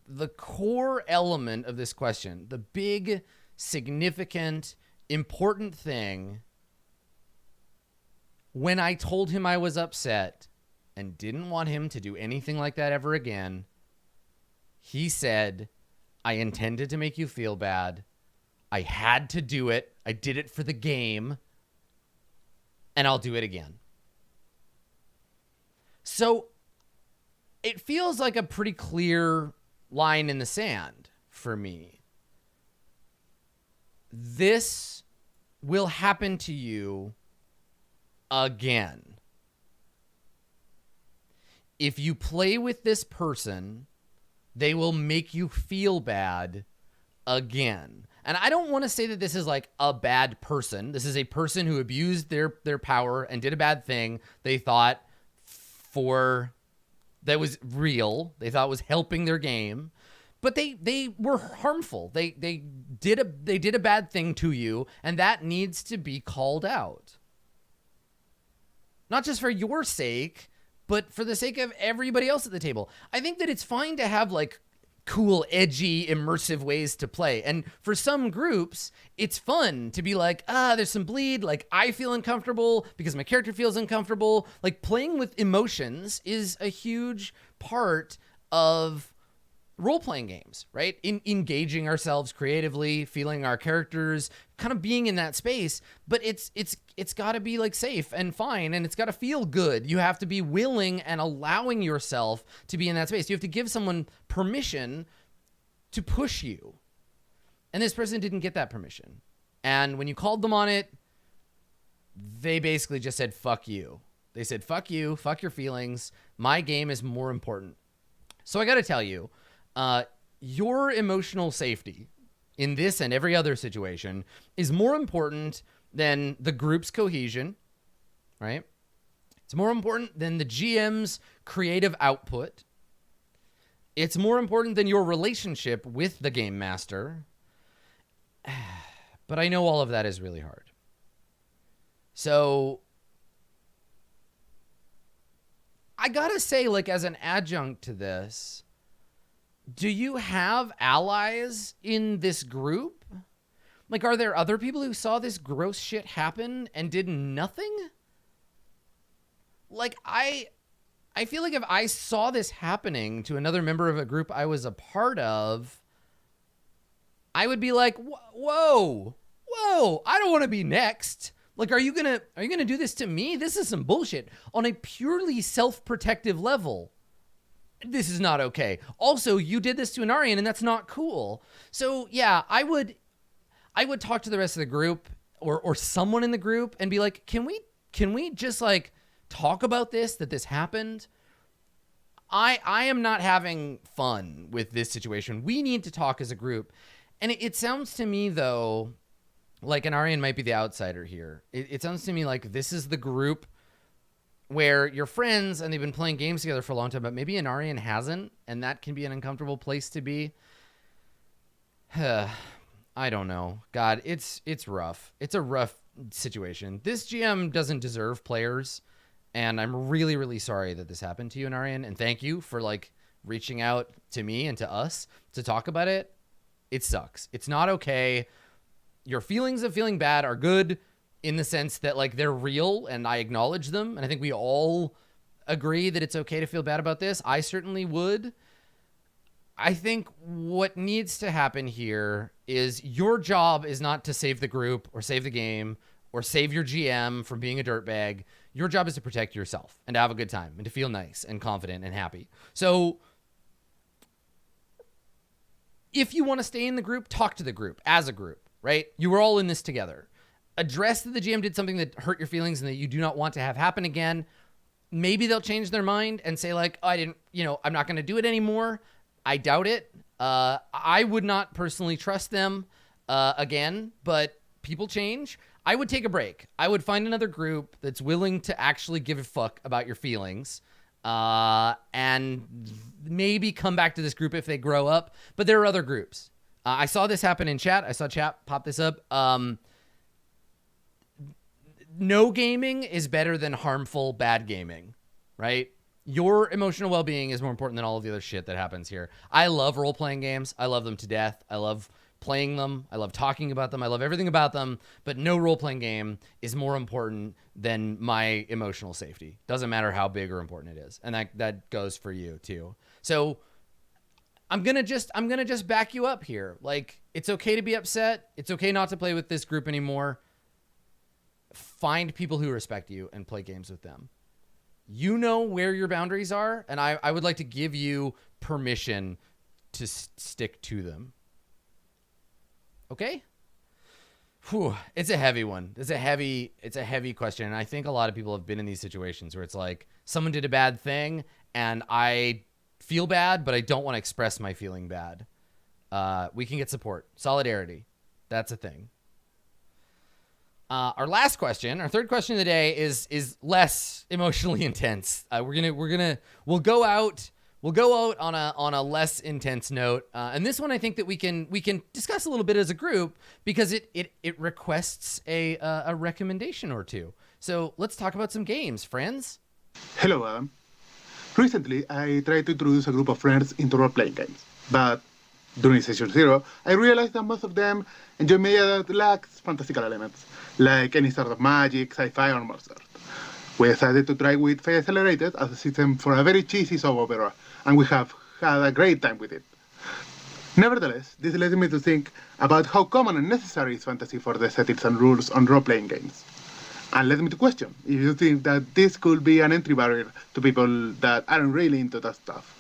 The core element of this question, the big, significant, important thing, when I told him I was upset and didn't want him to do anything like that ever again, he said, I intended to make you feel bad. I had to do it. I did it for the game. And I'll do it again. So it feels like a pretty clear line in the sand for me. This will happen to you again. If you play with this person, they will make you feel bad again. And I don't want to say that this is like a bad person. This is a person who abused their power and did a bad thing they thought that was real. They thought was helping their game. But they were harmful. They did a bad thing to you, and that needs to be called out. Not just for your sake, but for the sake of everybody else at the table. I think that it's fine to have like cool, edgy, immersive ways to play. And for some groups, it's fun to be like, there's some bleed. Like, I feel uncomfortable because my character feels uncomfortable. Like, playing with emotions is a huge part of role-playing games, right? Engaging ourselves creatively, feeling our characters, kind of being in that space. But it's got to be like safe and fine, and it's got to feel good. You have to be willing and allowing yourself to be in that space. You have to give someone permission to push you. And this person didn't get that permission. And when you called them on it, they basically just said, fuck you. They said, fuck you, fuck your feelings. My game is more important. So I got to tell you, your emotional safety in this and every other situation is more important than the group's cohesion, right? It's more important than the GM's creative output. It's more important than your relationship with the game master. But I know all of that is really hard. So I gotta say, like, as an adjunct to this, do you have allies in this group? Like, are there other people who saw this gross shit happen and did nothing? Like, I feel like if I saw this happening to another member of a group I was a part of, I would be like, whoa, I don't want to be next. Like, are you gonna do this to me? This is some bullshit on a purely self-protective level. This is not okay. Also, you did this to an Aryan, and that's not cool. So yeah, I would talk to the rest of the group or someone in the group and be like, can we just like talk about this, that this happened? I am not having fun with this situation. We need to talk as a group. And it sounds to me, though, like an Aryan might be the outsider here. It sounds to me like this is the group where you're friends and they've been playing games together for a long time, but maybe an Aryan hasn't, and that can be an uncomfortable place to be. I don't know. God, it's rough. It's a rough situation. This GM doesn't deserve players, and I'm really, really sorry that this happened to you, Aryan, and thank you for like reaching out to me and to us to talk about it. It sucks. It's not okay. Your feelings of feeling bad are good in the sense that like they're real and I acknowledge them. And I think we all agree that it's okay to feel bad about this. I certainly would. I think what needs to happen here is your job is not to save the group or save the game or save your GM from being a dirtbag. Your job is to protect yourself and to have a good time and to feel nice and confident and happy. So if you want to stay in the group, talk to the group as a group, right? You were all in this together. Address that the GM did something that hurt your feelings and that you do not want to have happen again. Maybe they'll change their mind and say like, oh, I'm not going to do it anymore. I doubt it. I would not personally trust them again, but people change. I would take a break. I would find another group that's willing to actually give a fuck about your feelings and maybe come back to this group if they grow up. But there are other groups. I saw this happen in chat. I saw chat pop this up. No gaming is better than harmful, bad gaming, right? Your emotional well-being is more important than all of the other shit that happens here. I love role-playing games. I love them to death. I love playing them. I love talking about them. I love everything about them. But no role-playing game is more important than my emotional safety. Doesn't matter how big or important it is. And that goes for you too. So I'm gonna just back you up here. Like, it's okay to be upset. It's okay not to play with this group anymore. Find people who respect you and play games with them. You know where your boundaries are, and I would like to give you permission to stick to them. Okay? Whew, it's a heavy one. It's a heavy question, and I think a lot of people have been in these situations where it's like someone did a bad thing, and I feel bad, but I don't want to express my feeling bad. We can get support. Solidarity. That's a thing. Our last question, our third question of the day is less emotionally intense. We'll go out on a less intense note. And this one I think that we can discuss a little bit as a group because it requests a recommendation or two. So let's talk about some games, friends. Hello, Adam. Recently, I tried to introduce a group of friends into role-playing games, but during session 0, I realized that most of them enjoy media that lacks fantastical elements, like any sort of magic, sci-fi, or monsters. We decided to try with Fate Accelerated as a system for a very cheesy soap opera, and we have had a great time with it. Nevertheless, this led me to think about how common and necessary is fantasy for the settings and rules on role-playing games. And led me to question if you think that this could be an entry barrier to people that aren't really into that stuff.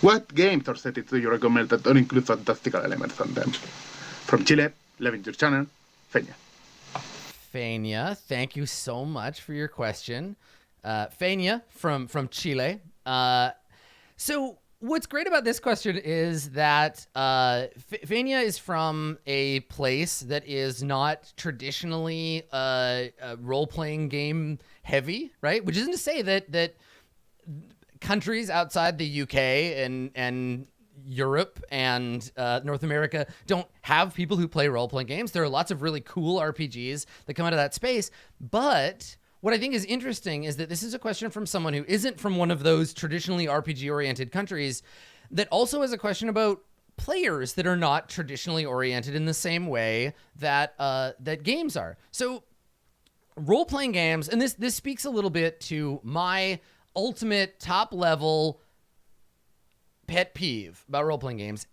What games or settings do you recommend that don't include fantastical elements on them? From Chile, loving your channel, Feña. Feña, thank you so much for your question. Feña from Chile. So what's great about this question is that Feña is from a place that is not traditionally role-playing game heavy, right? Which isn't to say that countries outside the UK and Europe and North America don't have people who play role-playing games. There are lots of really cool RPGs that come out of that space. But what I think is interesting is that this is a question from someone who isn't from one of those traditionally RPG-oriented countries that also has a question about players that are not traditionally oriented in the same way that that games are. So role-playing games, and this speaks a little bit to my ultimate top-level pet peeve about role-playing games.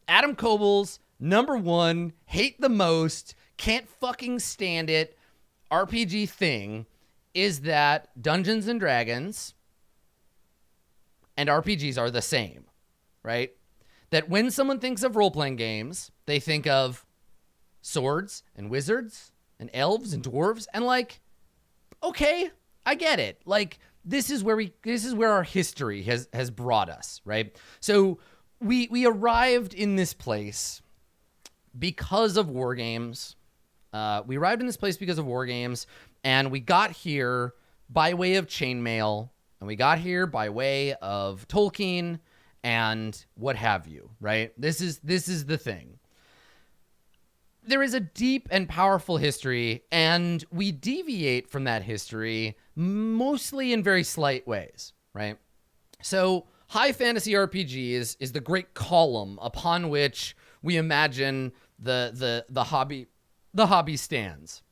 Adam Koebel's #1, hate the most, can't fucking stand it, RPG thing is that Dungeons and Dragons and RPGs are the same, right? That when someone thinks of role-playing games, they think of swords and wizards and elves and dwarves, and like, okay, I get it. Like, this is where our history has brought us, right? So we arrived in this place because of war games. We arrived in this place because of war games, and we got here by way of chainmail, and we got here by way of Tolkien and what have you, right? This is the thing. There is a deep and powerful history, and we deviate from that history mostly in very slight ways, right? So high fantasy RPGs is the great column upon which we imagine the hobby stands.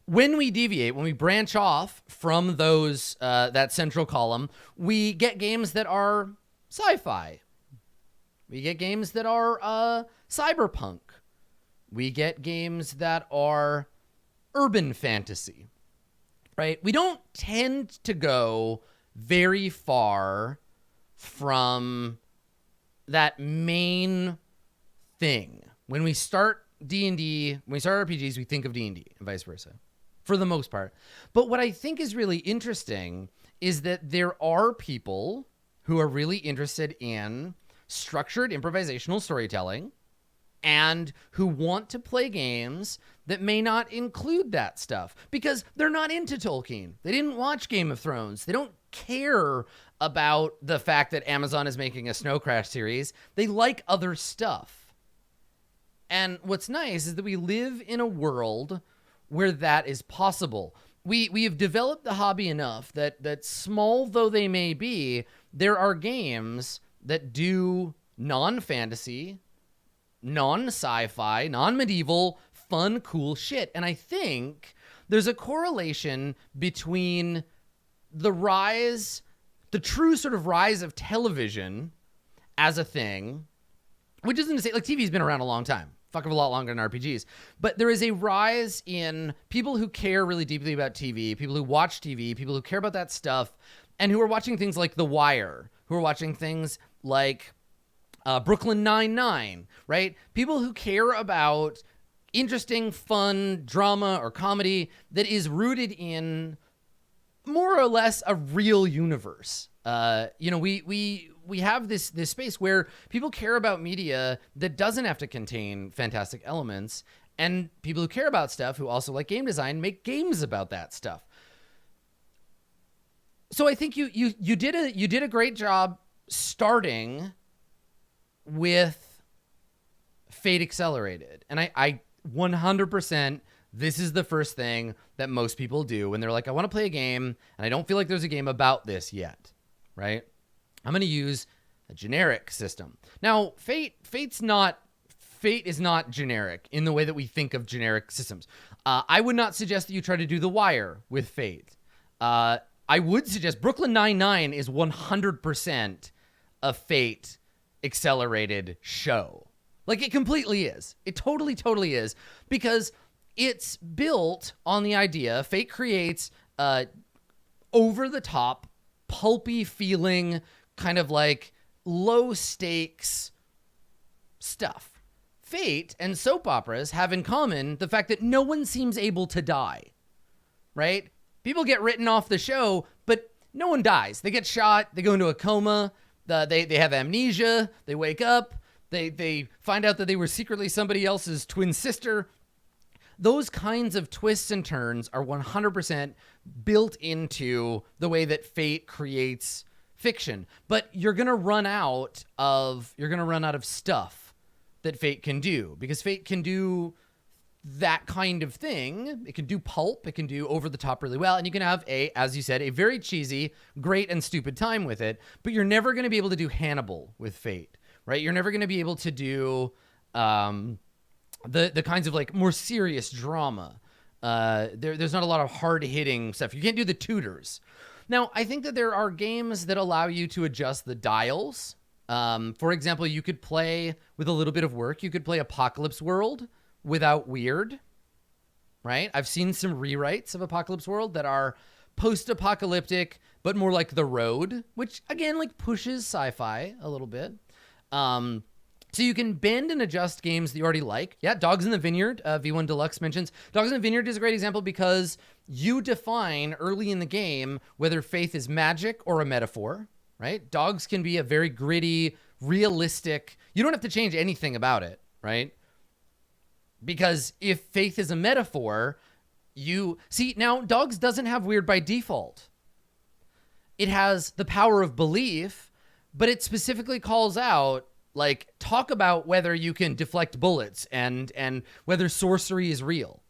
When we deviate, when we branch off from those that central column, we get games that are sci-fi. We get games that are cyberpunk. We get games that are urban fantasy, right? We don't tend to go very far from that main thing. When we start D&D, when we start RPGs, we think of D&D and vice versa, for the most part. But what I think is really interesting is that there are people who are really interested in structured improvisational storytelling and who want to play games that may not include that stuff because they're not into Tolkien. They didn't watch Game of Thrones. They don't care about the fact that Amazon is making a Snow Crash series. They like other stuff. And what's nice is that we live in a world where that is possible. We have developed the hobby enough that small though they may be, there are games that do non-fantasy, non-sci-fi, non-medieval, fun, cool shit. And I think there's a correlation between the true sort of rise of television as a thing, which isn't to say, like, TV's been around a long time, fuck of a lot longer than RPGs, but there is a rise in people who care really deeply about TV, people who watch TV, people who care about that stuff, and who are watching things like The Wire, who are watching things like Brooklyn Nine-Nine, right? People who care about interesting, fun drama or comedy that is rooted in more or less a real universe. We have this space where people care about media that doesn't have to contain fantastic elements, and people who care about stuff who also like game design make games about that stuff. So I think you did a great job starting with Fate Accelerated. And I 100%, this is the first thing that most people do when they're like, I want to play a game and I don't feel like there's a game about this yet. right? I'm going to use a generic system. Now, Fate is not generic in the way that we think of generic systems. I would not suggest that you try to do The Wire with Fate. I would suggest Brooklyn Nine-Nine is 100% a Fate accelerated show. Like, it completely is. It totally, totally is. Because it's built on the idea, Fate creates over-the-top, pulpy feeling, kind of like low-stakes stuff. Fate and soap operas have in common the fact that no one seems able to die, right? People get written off the show, but no one dies. They get shot, they go into a coma, they have amnesia, they wake up, they find out that they were secretly somebody else's twin sister. Those kinds of twists and turns are 100% built into the way that Fate creates fiction. But you're going to run out of stuff that Fate can do, because Fate can do that kind of thing. It can do pulp, it can do over the top really well, and you can have as you said, a very cheesy, great and stupid time with it, but you're never going to be able to do Hannibal with Fate, right? You're never going to be able to do the kinds of like more serious drama. There's not a lot of hard-hitting stuff. You can't do the Tudors. Now, I think that there are games that allow you to adjust the dials. For example, you could play with a little bit of work. You could play Apocalypse World without weird, right? I've seen some rewrites of Apocalypse World that are post-apocalyptic, but more like The Road, which again, like pushes sci-fi a little bit. So you can bend and adjust games that you already like. Yeah, Dogs in the Vineyard, V1 Deluxe mentions. Dogs in the Vineyard is a great example because you define early in the game whether faith is magic or a metaphor, right? Dogs can be a very gritty, realistic. You don't have to change anything about it, right? Because if faith is a metaphor, now Dogs doesn't have weird by default. It has the power of belief, but it specifically calls out, like, talk about whether you can deflect bullets and whether sorcery is real,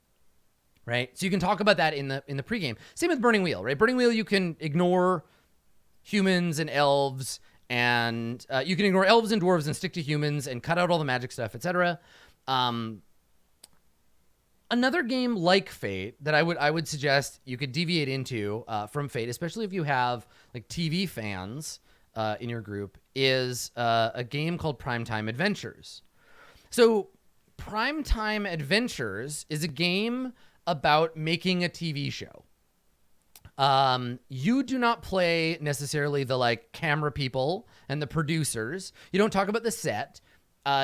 right? So you can talk about that in the pregame. Same with Burning Wheel, right? Burning Wheel, you can ignore humans and elves, and you can ignore elves and dwarves and stick to humans and cut out all the magic stuff, etc. Another game like Fate that I would suggest you could deviate into from Fate, especially if you have like TV fans in your group, is a game called Primetime Adventures. So Primetime Adventures is a game about making a TV show. You do not play necessarily the like camera people and the producers. You don't talk about the set.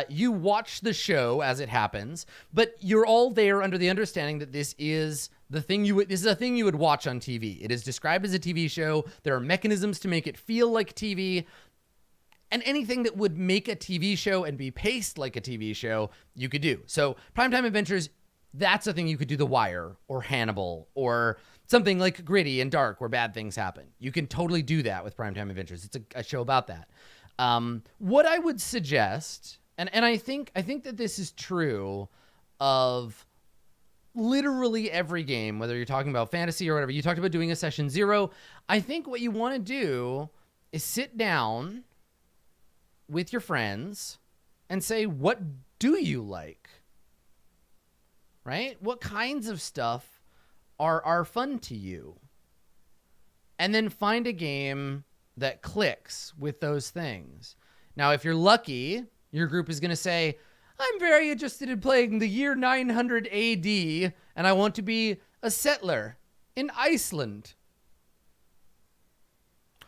You watch the show as it happens, but you're all there under the understanding that this is a thing you would watch on TV. It is described as a TV show. There are mechanisms to make it feel like TV, and anything that would make a TV show and be paced like a TV show, you could do. So Primetime Adventures, that's a thing you could do. The Wire or Hannibal or something like gritty and dark where bad things happen. You can totally do that with Primetime Adventures. It's a show about that. What I would suggest, and I think that this is true of literally every game, whether you're talking about fantasy or whatever. You talked about doing a session 0. I think what you want to do is sit down with your friends and say, what do you like? Right? What kinds of stuff are fun to you? And then find a game that clicks with those things. Now, if you're lucky, your group is going to say, I'm very interested in playing the year 900 AD, and I want to be a settler in Iceland.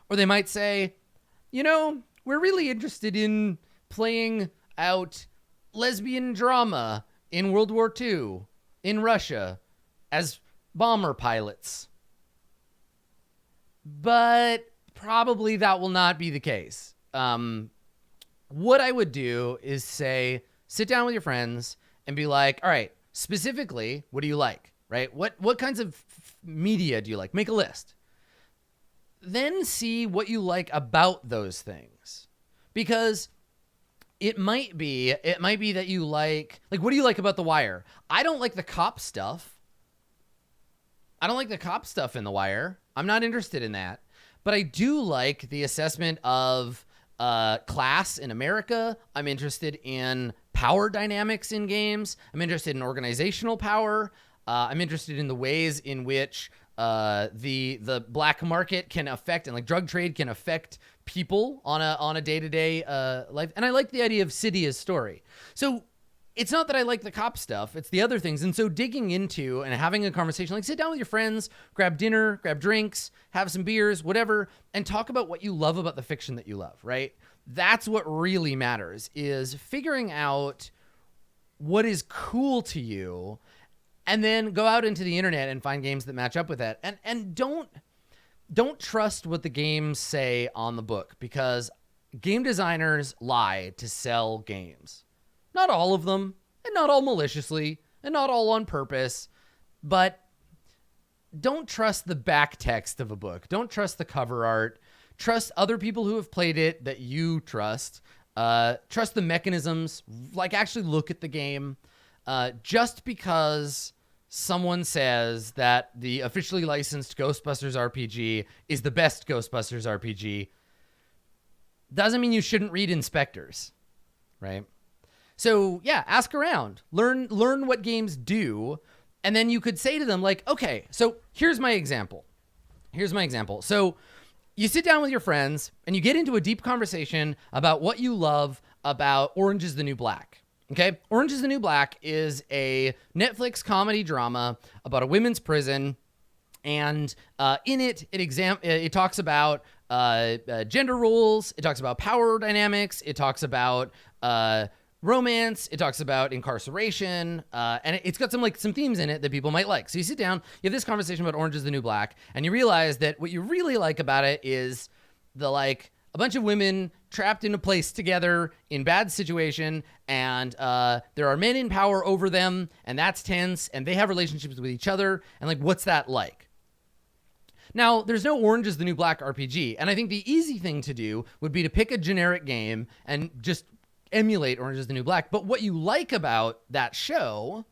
Or they might say, we're really interested in playing out lesbian drama in World War II in Russia as bomber pilots. But probably that will not be the case. What I would do is say, sit down with your friends and be like, all right, specifically, what do you like, right? What kinds of media do you like? Make a list. Then see what you like about those things. Because it might be that you like, what do you like about The Wire? I don't like the cop stuff. I don't like the cop stuff in The Wire. I'm not interested in that. but I do like the assessment of class in America. I'm interested in power dynamics in games. I'm interested in organizational power. I'm interested in the ways in which the black market can affect, and like drug trade can affect people on a day-to-day life. And I like the idea of city as story. So it's not that I like the cop stuff, it's the other things. And so digging into and having a conversation, like sit down with your friends, grab dinner, grab drinks, have some beers, whatever, and talk about what you love about the fiction that you love, right? That's what really matters, is figuring out what is cool to you, and then go out into the internet and find games that match up with that. And don't trust what the games say on the book, because game designers lie to sell games. Not all of them, and not all maliciously, and not all on purpose, but don't trust the back text of a book. Don't trust the cover art. Trust other people who have played it that you trust. Trust the mechanisms. Like, actually look at the game. Just because someone says that the officially licensed Ghostbusters RPG is the best Ghostbusters RPG doesn't mean you shouldn't read Inspectors, right? So yeah, ask around, learn what games do, and then you could say to them like, okay, so here's my example. So you sit down with your friends and you get into a deep conversation about what you love about Orange is the New Black. Okay, Orange is the New Black is a Netflix comedy drama about a women's prison, and in it talks about gender roles, it talks about power dynamics, it talks about romance, it talks about incarceration, and it's got some themes in it that people might like. So you sit down, you have this conversation about Orange is the New Black, and you realize that what you really like about it is a bunch of women trapped in a place together in bad situation, and there are men in power over them, and that's tense, and they have relationships with each other, and like, what's that like? Now, there's no Orange is the New Black RPG, and I think the easy thing to do would be to pick a generic game and just emulate Orange is the New Black. But what you like about that show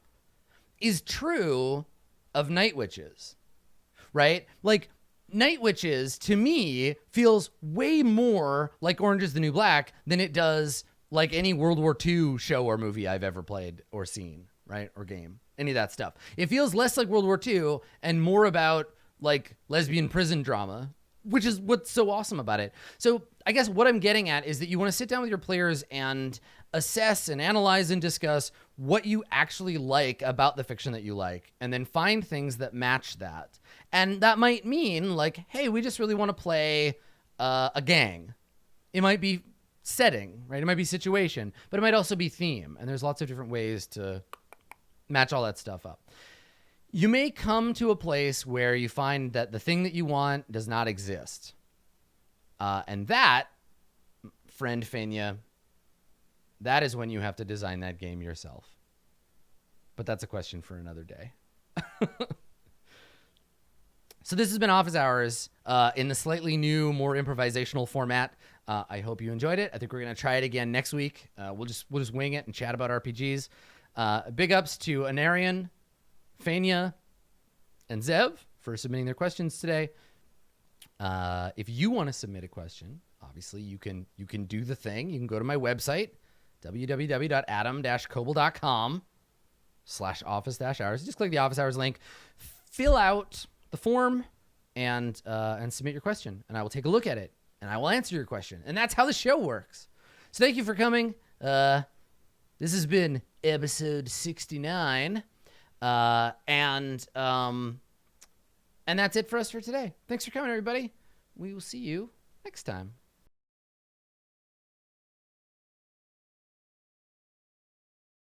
is true of Night Witches, right? Like, Night Witches, to me, feels way more like Orange is the New Black than it does like any World War II show or movie I've ever played or seen, right? Or game, any of that stuff. It feels less like World War II and more about like lesbian prison drama, which is what's so awesome about it. So I guess what I'm getting at is that you want to sit down with your players and assess and analyze and discuss what you actually like about the fiction that you like, and then find things that match that. And that might mean like, hey, we just really want to play a gang. It might be setting, right? It might be situation, but it might also be theme. And there's lots of different ways to match all that stuff up. You may come to a place where you find that the thing that you want does not exist. And that, friend Fenya, that is when you have to design that game yourself. But that's a question for another day. So this has been Office Hours in the slightly new, more improvisational format. I hope you enjoyed it. I think we're going to try it again next week. We'll just wing it and chat about RPGs. Big ups to Anarian, Fenya, and Zev for submitting their questions today. If you want to submit a question, obviously you can do the thing. You can go to my website, www.adam-koble.com/office-hours. Just click the Office Hours link, fill out the form, and submit your question, and I will take a look at it, and I will answer your question. And that's how the show works. So thank you for coming. This has been episode 69. And that's it for us for today. Thanks for coming, everybody. We will see you next time.